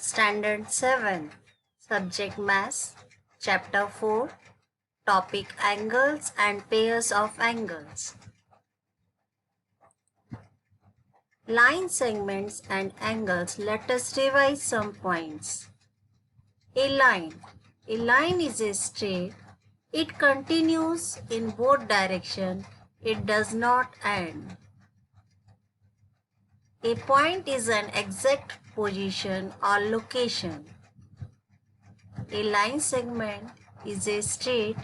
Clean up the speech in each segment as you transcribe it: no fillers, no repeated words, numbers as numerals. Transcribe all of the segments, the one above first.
Standard 7, Subject Mass, Chapter 4, Topic Angles and Pairs of Angles. Line segments and angles. Let us revise some points. A line. A line is a straight. It continues in both directions. It does not end. A point is an exact position or location. A line segment is a straight.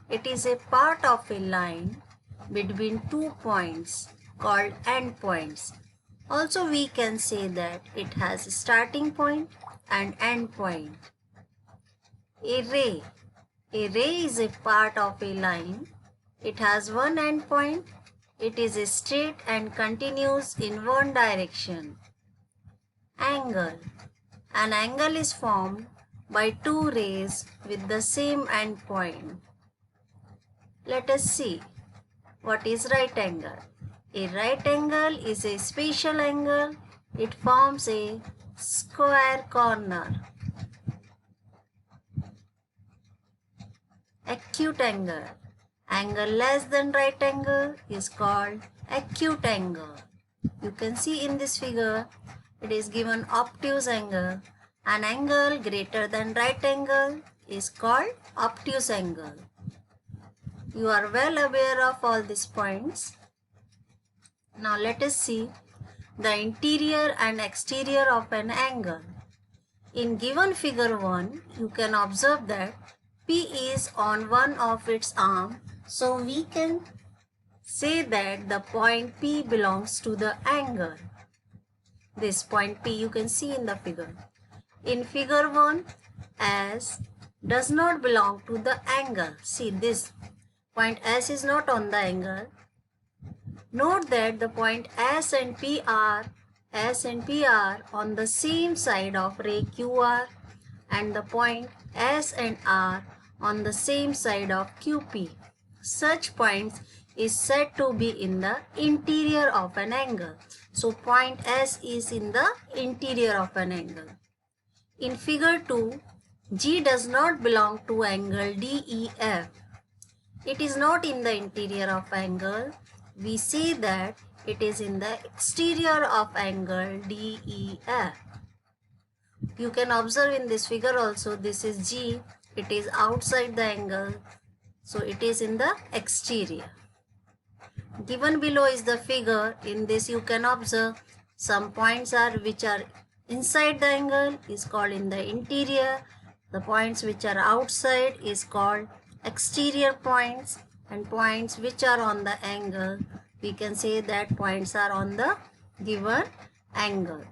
It is a part of a line between two points called endpoints. Also, we can say that it has a starting point and end point. A ray. A ray is a part of a line. It has one endpoint. It is straight and continues in one direction. Angle. An angle is formed by two rays with the same endpoint. Let us see what is right angle. A right angle is a special angle. It forms a square corner. Acute angle. Angle less than right angle is called acute angle. You can see in this figure, it is given obtuse angle. An angle greater than right angle is called obtuse angle. You are well aware of all these points. Now let us see the interior and exterior of an angle. In given figure 1, you can observe that P is on one of its arms. So we can say that the point P belongs to the angle. This point P you can see in the figure. In figure 1, S does not belong to the angle. See, this point S is not on the angle. Note that the point S and P are on the same side of ray QR, and the point S and R on the same side of QP. Such points is said to be in the interior of an angle. So point S is in the interior of an angle. In figure 2, G does not belong to angle DEF. It is not in the interior of angle. We say that it is in the exterior of angle DEF. You can observe in this figure also, this is G. It is outside the angle. So it is in the exterior. Given below is the figure. In this you can observe some points are which are inside the angle is called in the interior. The points which are outside is called exterior points, and points which are on the angle, we can say that points are on the given angle.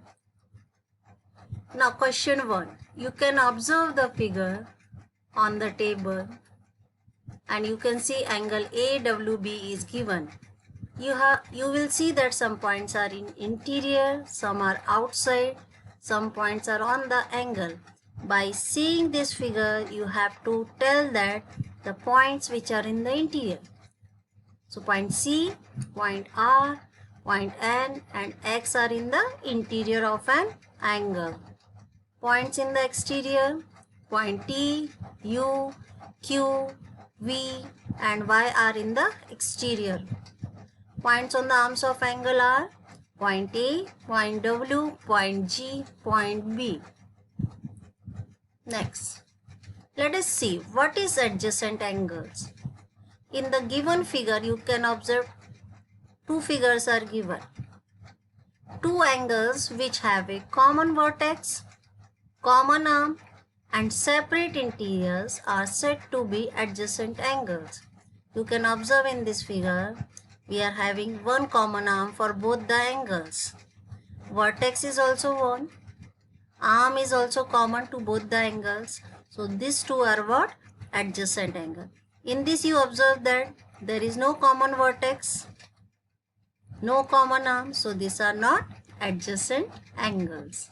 Now question 1. You can observe the figure on the table and you can see angle AWB is given. You will see that some points are in interior, some are outside, some points are on the angle. By seeing this figure, you have to tell that the points which are in the interior. So point C, point R, point N and X are in the interior of an angle. Points in the exterior, point T, U, Q, V and Y are in the exterior. Points on the arms of angle are point A, point W, point G, point B. Next, let us see what is adjacent angles. In the given figure, you can observe two figures are given. Two angles which have a common vertex, common arm and separate interiors are said to be adjacent angles. You can observe in this figure, we are having one common arm for both the angles. Vertex is also one. Arm is also common to both the angles. So these two are what? Adjacent angle. In this you observe that there is no common vertex, no common arm. So these are not adjacent angles.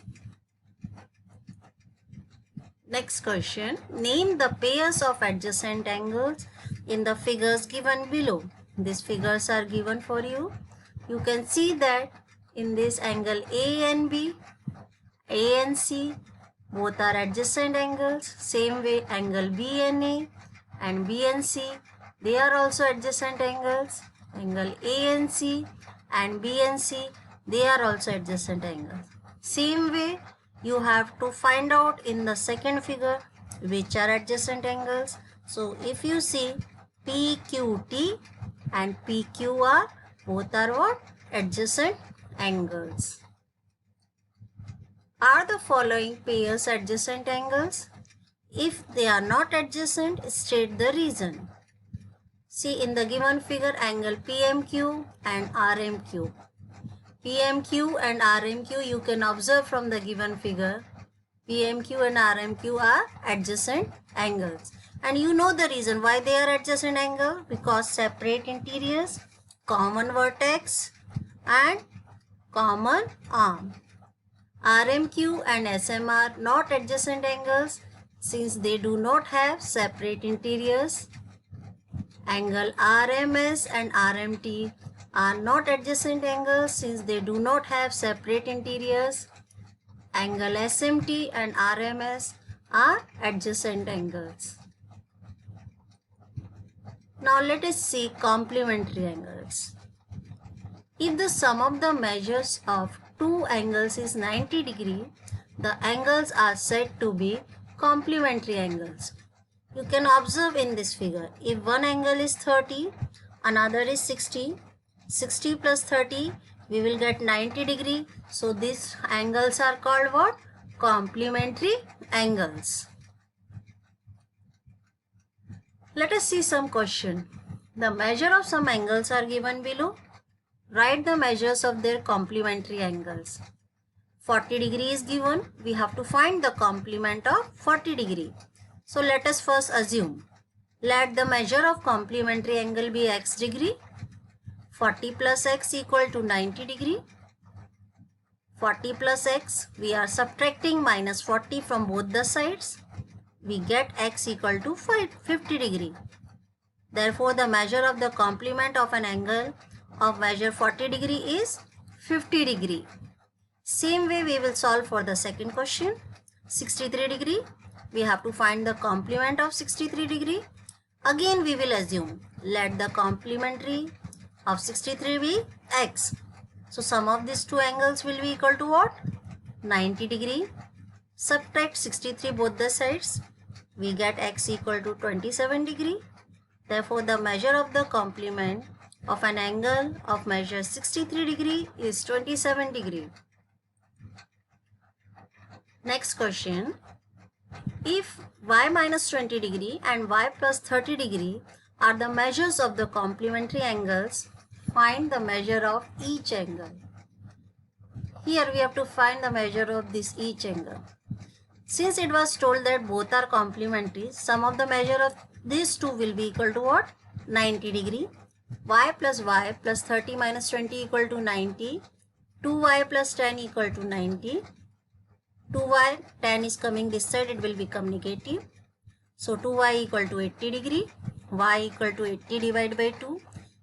Next question. Name the pairs of adjacent angles in the figures given below. These figures are given for you. You can see that in this angle A and B, A and C, both are adjacent angles. Same way angle BNA and BNC, they are also adjacent angles. Angle ANC and BNC, they are also adjacent angles. Same way you have to find out in the second figure which are adjacent angles. So if you see PQT and PQR, both are what? Adjacent angles. Are the following pairs adjacent angles? If they are not adjacent, state the reason. See in the given figure angle PMQ and RMQ. PMQ and RMQ you can observe from the given figure. PMQ and RMQ are adjacent angles. And you know the reason why they are adjacent angle, because separate interiors, common vertex and common arm. RMQ and SM are not adjacent angles since they do not have separate interiors. Angle RMS and RMT are not adjacent angles since they do not have separate interiors. Angle SMT and RMS are adjacent angles. Now let us see complementary angles. If the sum of the measures of two angles is 90 degree, the angles are said to be complementary angles. You can observe in this figure, if one angle is 30, another is 60, 60 plus 30, we will get 90 degree. So these angles are called what? Complementary angles. Let us see some question. The measure of some angles are given below. Write the measures of their complementary angles. 40 degree is given. We have to find the complement of 40 degree. So let us first assume. Let the measure of complementary angle be x degree. 40 plus x equal to 90 degree. 40 plus x, we are subtracting minus 40 from both the sides. We get x equal to 50 degree. Therefore, the measure of the complement of an angle of measure 40 degree is 50 degree. Same way we will solve for the second question. 63 degree. We have to find the complement of 63 degree. Again we will assume. Let the complementary of 63 be x. So sum of these two angles will be equal to what? 90 degree. Subtract 63 both the sides. We get x equal to 27 degree. Therefore, the measure of the complement of an angle of measure 63 degree is 27 degree. Next question. If y minus 20 degree and y plus 30 degree are the measures of the complementary angles, find the measure of each angle. Here we have to find the measure of this each angle. Since it was told that both are complementary, sum of the measure of these two will be equal to what? 90 degree. Y plus 30 minus 20 equal to 90. 2y plus 10 equal to 90. 2y, 10 is coming this side, it will become negative. So 2y equal to 80 degree. Y equal to 80 divided by 2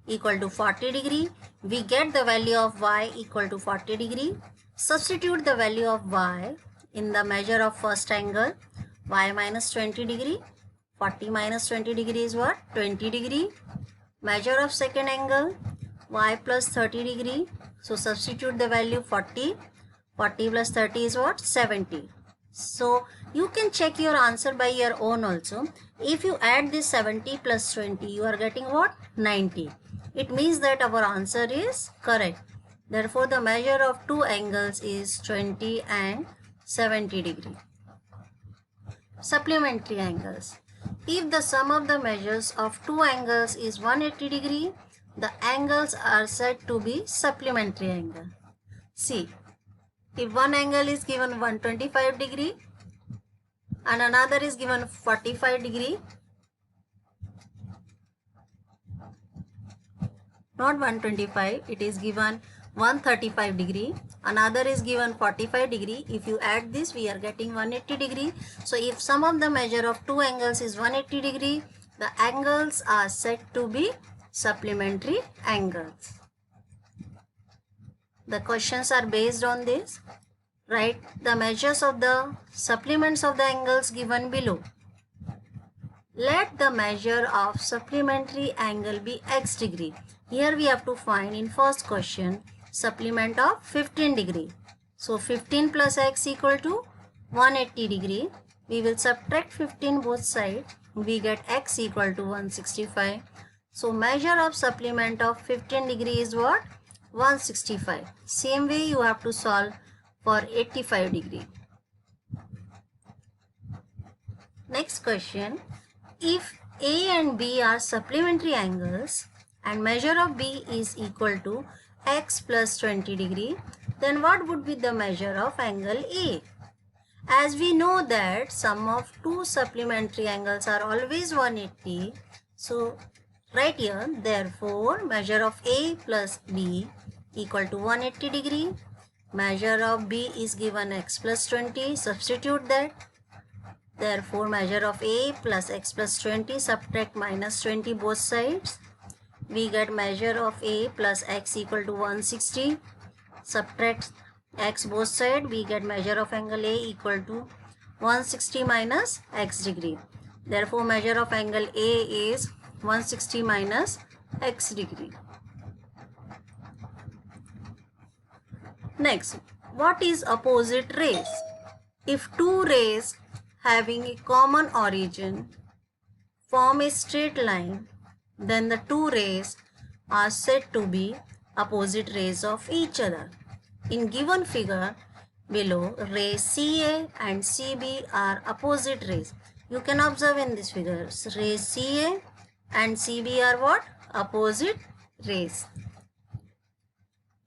equal to 40 degree. We get the value of y equal to 40 degree. Substitute the value of y in the measure of first angle, y minus 20 degree. 40 minus 20 degree is what? 20 degree. Measure of second angle, y plus 30 degree. So substitute the value 40. 40 plus 30 is what? 70. So you can check your answer by your own also. If you add this 70 plus 20, you are getting what? 90. It means that our answer is correct. Therefore, the measure of two angles is 20 and 70 degree. Supplementary angles. If the sum of the measures of two angles is 180 degree, the angles are said to be supplementary angle. See, if one angle is given 125 degree and another is given 45 degree, not 125, it is given 135 degree, another is given 45 degree. If you add this, we are getting 180 degree. So if sum of the measure of two angles is 180 degree, the angles are said to be supplementary angles. The questions are based on this. Write the measures of the supplements of the angles given below. Let the measure of supplementary angle be x degree. Here we have to find in first question supplement of 15 degree. So 15 plus x equal to 180 degree. We will subtract 15 both sides. We get x equal to 165. So measure of supplement of 15 degree is what? 165. Same way you have to solve for 85 degree. Next question. If A and B are supplementary angles and measure of B is equal to x plus 20 degree, then what would be the measure of angle A? As we know that sum of two supplementary angles are always 180, so right here, therefore, measure of A plus B equal to 180 degree. Measure of B is given x plus 20, substitute that. Therefore, measure of A plus x plus 20, subtract minus 20 both sides. We get measure of A plus x equal to 160. Subtract x both sides. We get measure of angle A equal to 160 minus x degree. Therefore, measure of angle A is 160 minus x degree. Next, what is opposite rays? If two rays having a common origin form a straight line, then the two rays are said to be opposite rays of each other. In given figure below, rays CA and CB are opposite rays. You can observe in this figure, rays CA and CB are what? Opposite rays.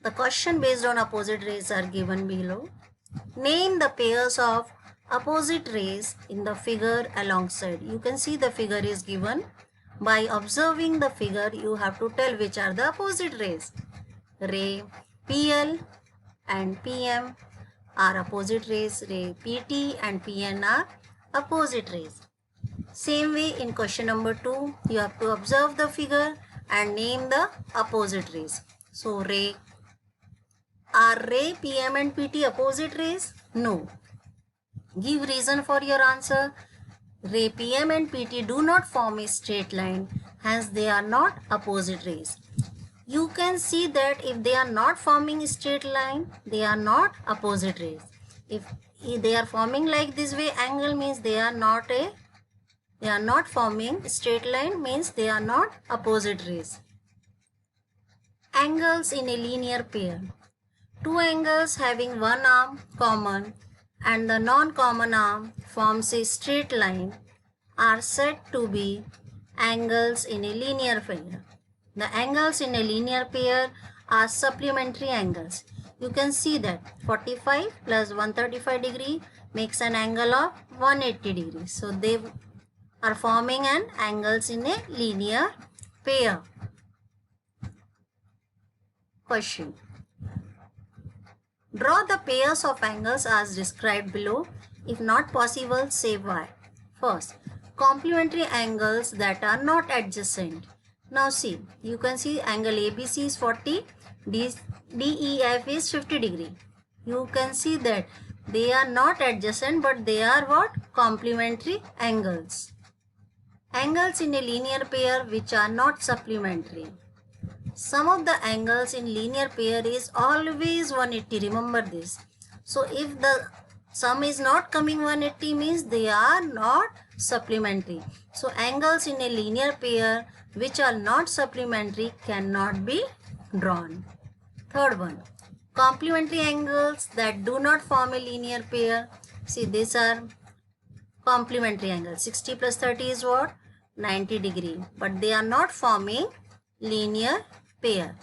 The question based on opposite rays are given below. Name the pairs of opposite rays in the figure alongside. You can see the figure is given. By observing the figure, you have to tell which are the opposite rays. Ray PL and PM are opposite rays. Ray PT and PN are opposite rays. Same way in question number 2, you have to observe the figure and name the opposite rays. So are ray PM and PT opposite rays? No. Give reason for your answer. Ray PM and PT do not form a straight line, hence they are not opposite rays. You can see that if they are not forming a straight line, they are not opposite rays. If they are forming like this way, angle means they are not forming straight line, means they are not opposite rays. Angles in a linear pair. Two angles having one arm common and the non-common arm forms a straight line are said to be angles in a linear pair. The angles in a linear pair are supplementary angles. You can see that 45 plus 135 degree makes an angle of 180 degrees. So they are forming an angles in a linear pair. Question. Draw the pairs of angles as described below. If not possible, say why. First, complementary angles that are not adjacent. Now see, you can see angle ABC is 40, DEF is 50 degree. You can see that they are not adjacent but they are what? Complementary angles. Angles in a linear pair which are not supplementary. Sum of the angles in linear pair is always 180. Remember this. So if the sum is not coming 180 means they are not supplementary. So angles in a linear pair which are not supplementary cannot be drawn. Third one. Complementary angles that do not form a linear pair. See, these are complementary angles. 60 plus 30 is what? 90 degree. But they are not forming linear pair.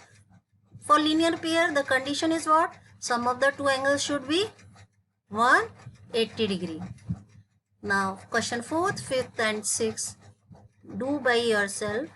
For linear pair, the condition is what? Sum of the two angles should be 180 degree. Now, question 4th, 5th and 6th. Do by yourself.